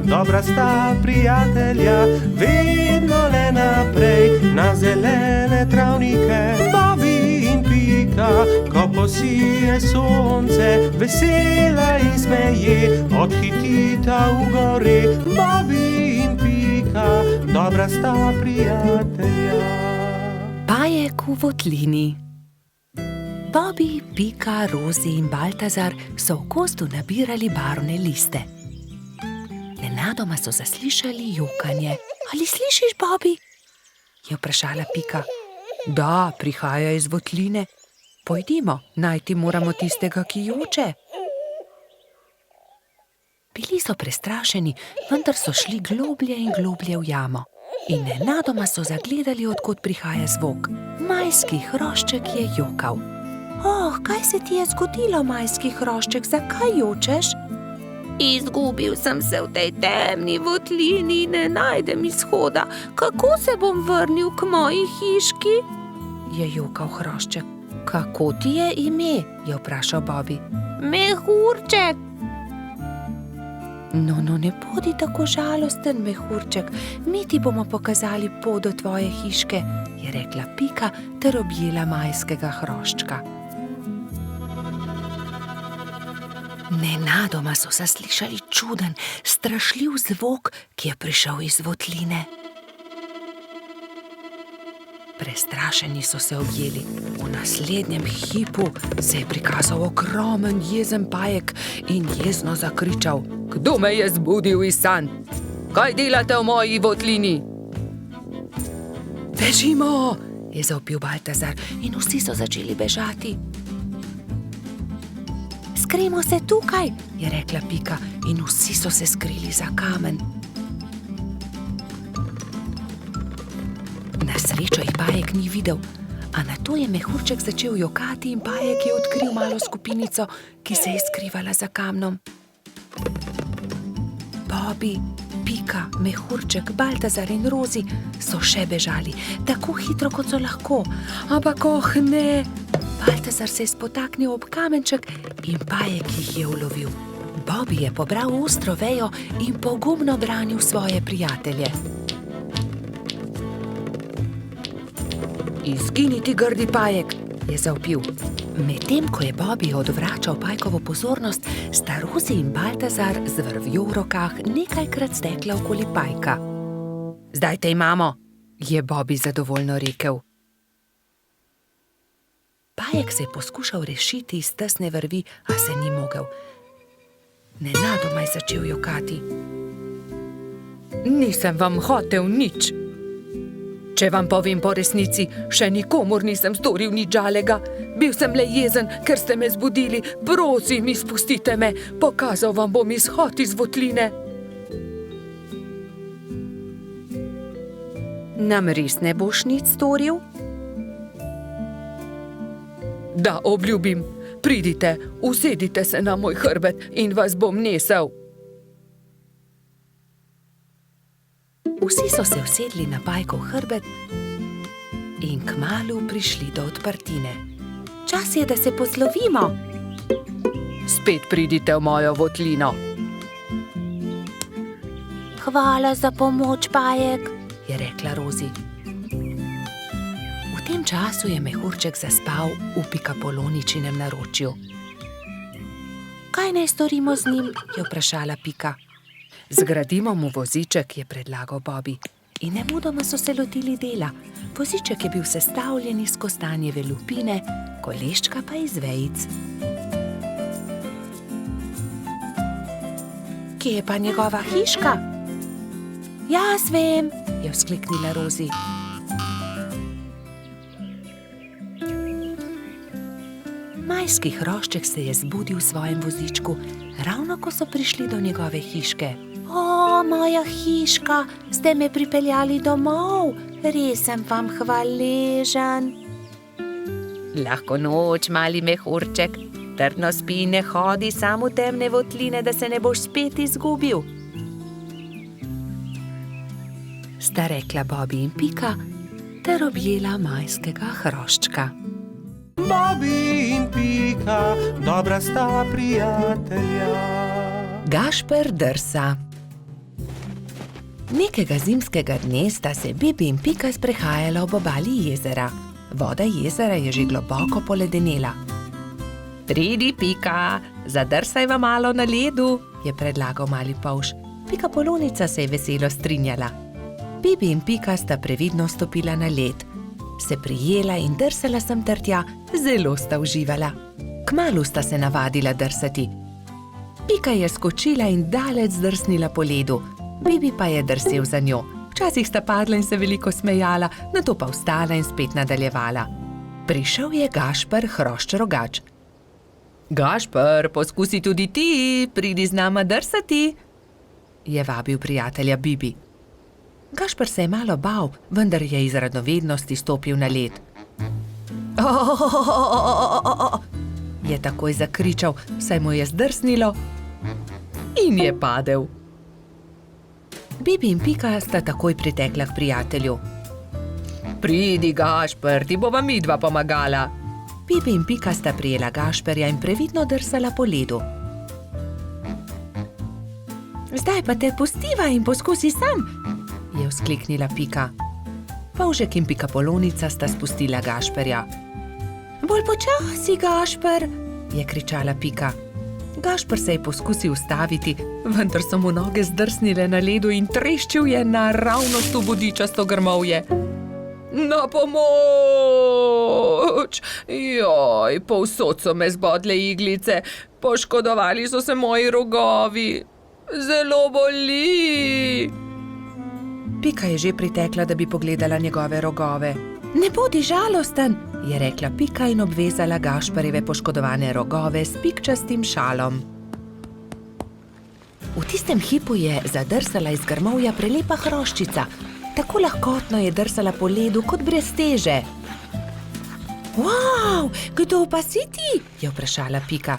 dobra sta prijatelja, vedno le naprej na zelene travnike. Bobby in Pika, ko posije sonce, vesela in smeje, odhitita v gori. Bobby in Pika, dobra sta prijatelja. Pajek v votlini. Bobby, Pika, Rozi in Baltazar so v gozdu nabirali barvne liste. Nenadoma so zaslišali jokanje. Ali slišiš, Bobby? Je vprašala Pika. Da, prihaja iz votline. Pojdimo, najti moramo tistega, ki joče. Bili so prestrašeni, vendar so šli globlje in globlje v jamo. In nenadoma so zagledali, od kod prihaja zvok. Majski hrošček je jokal. Oh, kaj se ti je zgodilo, majski hrošček, zakaj jočeš? Izgubil sem se v tej temni votlini, ne najdem izhoda. Kako se bom vrnil k moji hiški? Je jokal hrošček. Kako ti je ime? Je vprašal Bobby. Mehurček. No, ne bodi tako žalosten, mehurček. Mi ti bomo pokazali pot do tvoje hiške, je rekla Pika ter objela majskega hroščka. Nenadoma so zaslišali čuden, strašljiv zvok, ki je prišel iz votline. Prestrašeni so se objeli. V naslednjem hipu se je prikazal ogromen jezen pajek in jezno zakričal: Kdo me je zbudil iz sanj? Kaj delate v moji votlini? Bežimo, je zavpil Baltazar in vsi so začeli bežati. Skrimo se tukaj, je rekla Pika in vsi so se skrili za kamen. Na srečo jih pajek ni videl, a nato je mehurček začel jokati in pajek je odkril malo skupinico, ki se je skrivala za kamnom. Bobby, Pika, mehurček, Baltazar in Rozi so še bežali, tako hitro, kot so lahko. Ampak ne! Baltazar se je spotaknil ob kamenček in pajek jih je ulovil. Bobby je pobral ostro vejo in pogumno branil svoje prijatelje. Izgini ti, grdi pajek, je zavpil. Medtem ko je Bobby odvračal pajkovo pozornost, sta Rozi in Baltazar z vrvjo v rokah nekajkrat stekla okoli pajka. Zdaj te imamo, je Bobby zadovoljno rekel. Pajek se je poskušal rešiti iz tesne vrvi, a se ni mogel. Nenadoma je začel jokati. Nisem vam hotel nič. Če vam povem po resnici, še nikomur nisem storil nič žalega. Bil sem le jezen, ker ste me zbudili. Prosim, izpustite me, pokazal vam bom izhod iz votline. Nam res ne boš nič storil? Da, obljubim. Pridite, usedite se na moj hrbet in vas bom nesel. Vsi so se usedli na pajkov hrbet in kmalu prišli do odprtine. Čas je, da se poslovimo. Spet pridite v mojo votlino. Hvala za pomoč, pajek, je rekla Rozi. V tem času je mehurček zaspal v Pikapoloničinem naročju. Kaj naj storimo z njim, je vprašala Pika. Zgradimo mu voziček, je predlagal Bobby. In nemudoma so se lotili dela. Voziček je bil sestavljen iz kostanjeve lupine, koleščka pa iz vejic. Kje je pa njegova hiška? Jaz vem, je vzkliknila Rozi. Majski hrošček se je zbudil v svojem vozičku, ravno ko so prišli do njegove hiške. O, moja hiška, ste me pripeljali domov, res sem vam hvaležen. Lahko noč, mali mehurček, trdno spi in ne hodi samo v temne votline, da se ne boš spet izgubil. Sta rekla Bobby in Pika ter objela majskega hroščka. Bobby in Pika, dobra sta prijatelja. Gašper drsa. Nekega zimskega dne sta se Bibi in Pika sprehajala ob obali jezera. Voda jezera je že globoko poledenela. Pridi, Pika, zadrsajva malo na ledu, je predlagal mali polž. Pikapolonica se je veselo strinjala. Bibi in Pika sta previdno stopila na led. Se prijela in drsala sem ter tja, zelo sta uživala. Kmalu sta se navadila drsati. Pika je skočila in daleč zdrsnila po ledu. Bibi pa je drsel za njo. Včasih sta padla in se veliko smejala, nato pa vstala in spet nadaljevala. Prišel je Gašper, hrošč rogač. Gašper, poskusi tudi ti, pridi z nama drsati, je vabil prijatelja Bibi. Gašper se je malo bal, vendar je iz radovednosti stopil na led. Je takoj zakričal, saj mu je zdrsnilo in je padel. Bibi in Pika sta takoj pritekla k prijatelju. Pridi, Gašper, ti bova midva pomagala. Bibi in Pika sta prijela Gašperja in previdno drsala po ledu. Zdaj pa te pustiva in poskusi sam, je vzkliknila Pika. Polžek in Pikapolonica sta spustila Gašperja. Bolj počasi, Gašper, je kričala Pika. Gašper se je poskusil ustaviti, vendar so mu noge zdrsnile na ledu in treščil je naravnost v bodičasto grmovje. Na pomoč! Joj, povsod so me zbodle iglice, poškodovali so se moji rogovi. Zelo boli! Pika je že pritekla, da bi pogledala njegove rogove. Ne bodi žalosten, je rekla Pika in obvezala Gašperjeve poškodovane rogove s pikčastim šalom. V tistem hipu je zadrsala iz grmovja prelepa hroščica. Tako lahkotno je drsala po ledu kot brez teže. Wow, kdo pa si ti? Je vprašala Pika.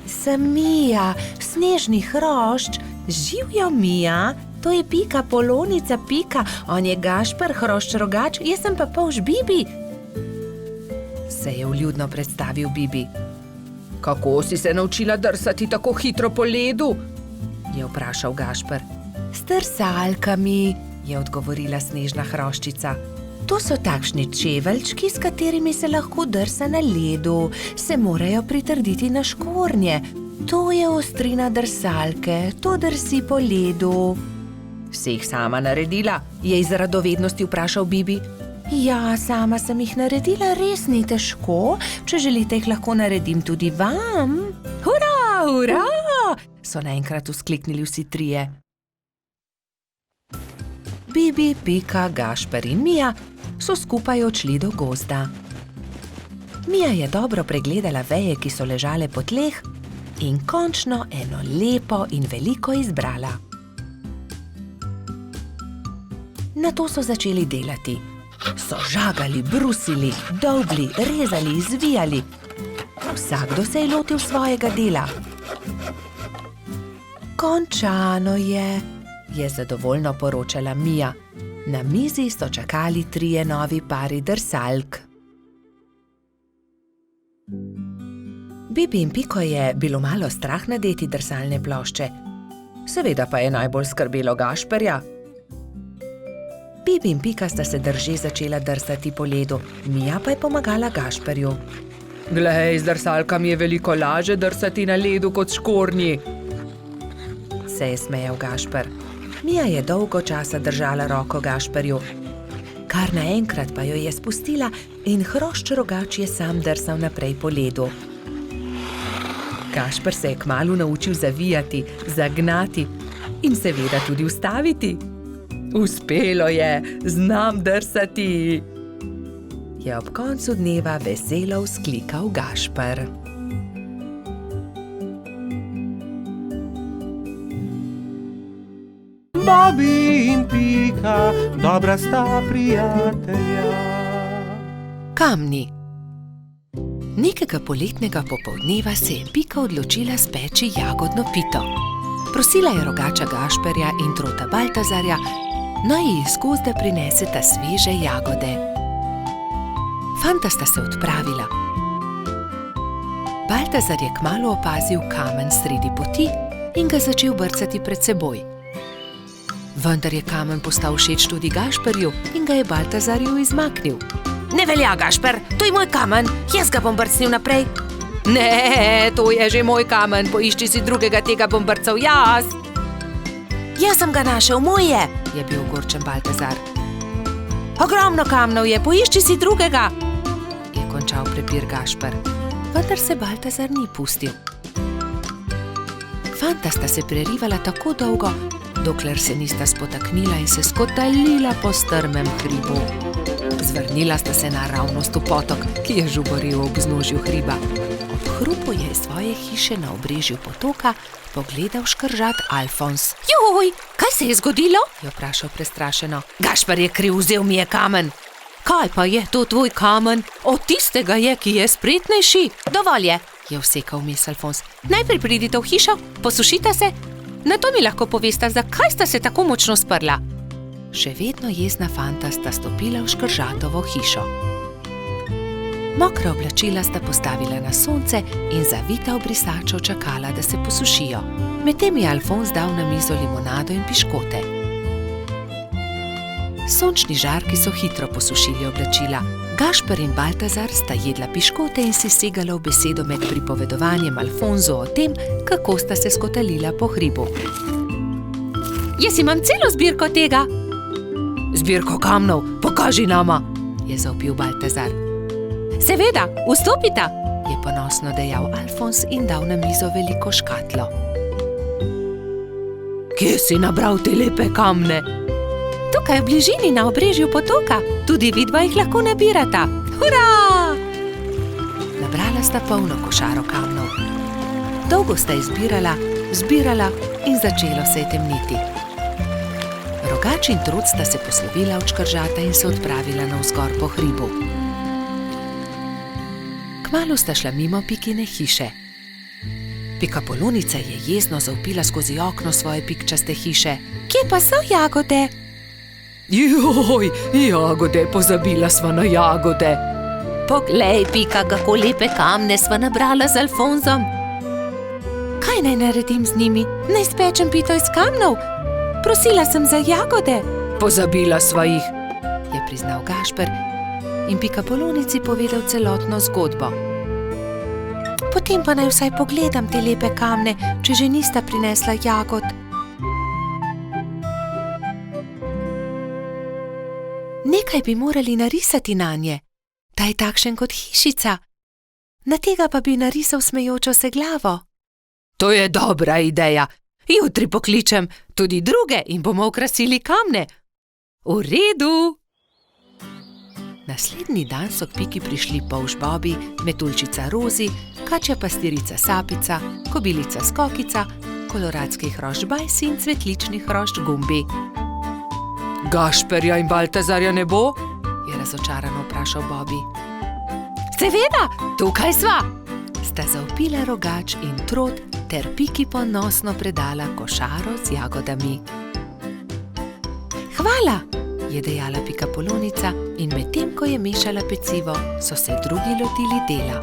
Sem Mija, snežni hrošč. Živjo, Mija, to je Pikapolonica Pika, on je Gašper, hrošč rogač, jaz sem pa polž Bibi. Se je vljudno predstavil Bibi. Kako si se naučila drsati tako hitro po ledu? Je vprašal Gašper. S drsalkami, je odgovorila snežna hroščica. To so takšni čeveljčki, s katerimi se lahko drsa na ledu. Se morajo pritrditi na škornje. To je ostrina drsalke, to drsi po ledu. Si jih sama naredila? Je iz radovednosti vprašal Bibi. Ja, sama sem jih naredila, res ni težko. Če želite, jih lahko naredim tudi vam. Hurra, hurra! So naenkrat vzkliknili vsi trije. Bibi, Pika, Gašper in Mija so skupaj odšli do gozda. Mija je dobro pregledala veje, ki so ležale po tleh, in končno eno lepo in veliko izbrala. Nato so začeli delati. So žagali, brusili, dolgli, rezali, zvijali. Vsakdo se je lotil svojega dela. Končano je zadovoljno poročala Mija. Na mizi so čakali trije novi pari drsalk. Bibi in Piko je bilo malo strah nadeti drsalne plošče. Seveda pa je najbolj skrbelo Gašperja. Bibi in Pika sta se drže začela drsati po ledu, Mija pa je pomagala Gašperju. Glej, z drsalkami je veliko laže drsati na ledu kot škornji, se je smejal Gašper. Mija je dolgo časa držala roko Gašperju. Kar naenkrat pa jo je spustila in hrošč rogač je sam drsal naprej po ledu. Gašper se je kmalu naučil zavijati, zagnati in seveda tudi ustaviti. Uspelo je, znam drsati, je ob koncu dneva veselo vzklikal Gašper. Bobi in Pika, dobra sta prijatelja. Kamni. Nekega poletnega popoldneva se je Pika odločila speči jagodno pito. Prosila je rogača Gašperja in trota Baltazarja, naj ji iz gozda prineseta sveže jagode. Fanta sta se odpravila. Baltazar je kmalu opazil kamen sredi poti in ga začel brcati pred seboj. Vendar je kamen postal všeč tudi Gašperju in ga je Baltazarju izmaknil. Ne velja, Gašper, to je moj kamen, jaz ga bom brcnil naprej. Ne, to je že moj kamen, poišči si drugega, tega bom brcal jaz. Jaz sem ga našel, moj je bil ogorčen Baltazar. Ogromno kamnov je, poišči si drugega, je končal prepir Gašper. Vendar se Baltazar ni pustil. Fanta sta se prerivala tako dolgo, dokler se nista spotaknila in se skotalila po strmem hribu. Zvrnila sta se naravnost v potok, ki je žuboril ob vznožju hriba. Ob hrupu je iz svoje hiše na obrežju potoka pogledal škržat Alfons. Joj, kaj se je zgodilo? Je vprašal prestrašeno. Gašper je kriv, vzel mi je kamen. Kaj pa je to tvoj kamen? Od tistega je, ki je spretnejši. Dovolj je vsekal vmes Alfons. Najprej pridite v hišo, posušite se, nato mi lahko povesta, zakaj sta se tako močno sprla. Še vedno jezna fanta sta stopila v škržatovo hišo. Mokra oblačila sta postavila na sonce in zavita v brisačo čakala, da se posušijo. Medtem je Alfons dal na mizo limonado in piškote. Sončni žarki so hitro posušili oblačila. Gašper in Baltazar sta jedla piškote in si segala v besedo med pripovedovanjem Alfonzu o tem, kako sta se skotalila po hribu. Jaz imam celo zbirko tega. Zbirko kamnov, pokaži nama, je zavpil Baltazar. Seveda, vstopita, je ponosno dejal Alfons in dal na mizo veliko škatlo. Kje si nabral te lepe kamne? Tukaj v bližini na obrežju potoka, tudi vidva jih lahko nabirata. Hurra! Nabrala sta polno košaro kamnov. Dolgo sta izbirala, zbirala in začelo se je temniti. Rogač in Trud sta se poslovila od škržata in se odpravila navzgor po hribu. Kmalu sta šla mimo Pikine hiše. Pikapolonica je jezno zavpila skozi okno svoje pikčaste hiše. Kje pa so jagode? Joj, jagode, pozabila sva na jagode. Poglej, Pika, kako lepe kamne sva nabrala z Alfonzom. Kaj naj naredim z njimi? Naj spečem pito iz kamnov? Prosila sem za jagode. Pozabila sva jih, je priznal Gašper in Pikapolonici povedal celotno zgodbo. Potem pa naj vsaj pogledam te lepe kamne, če že nista prinesla jagod. Nekaj bi morali narisati nanje, da je takšen kot hišica. Na tega pa bi narisal smejočo se glavo. To je dobra ideja. Jutri pokličem tudi druge in bomo okrasili kamne. V redu. Naslednji dan so k Piki prišli polž Bobi, metuljčica Rozi, kačja pastirica Sapica, kobilica Skokica, koloradski hrošč Bajsi in cvetlični hrošč Gumbi. Gašperja in Baltazarja ne bo? Je razočarano vprašal Bobi. Seveda, tukaj sva! Sta zavpila Rogač in Trod ter Piki ponosno predala košaro z jagodami. Hvala, je dejala Pikapolonica in medtem, ko je mešala pecivo, so se drugi lotili dela.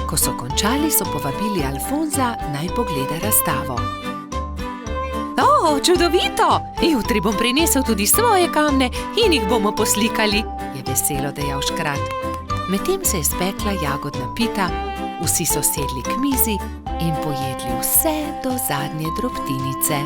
Ko so končali, so povabili Alfonza, naj pogleda razstavo. O, čudovito! Jutri bom prinesel tudi svoje kamne in jih bomo poslikali, je veselo dejal škrat. Medtem se je spekla jagodna pita, vsi so sedli k mizi in pojedli vse do zadnje drobtinice.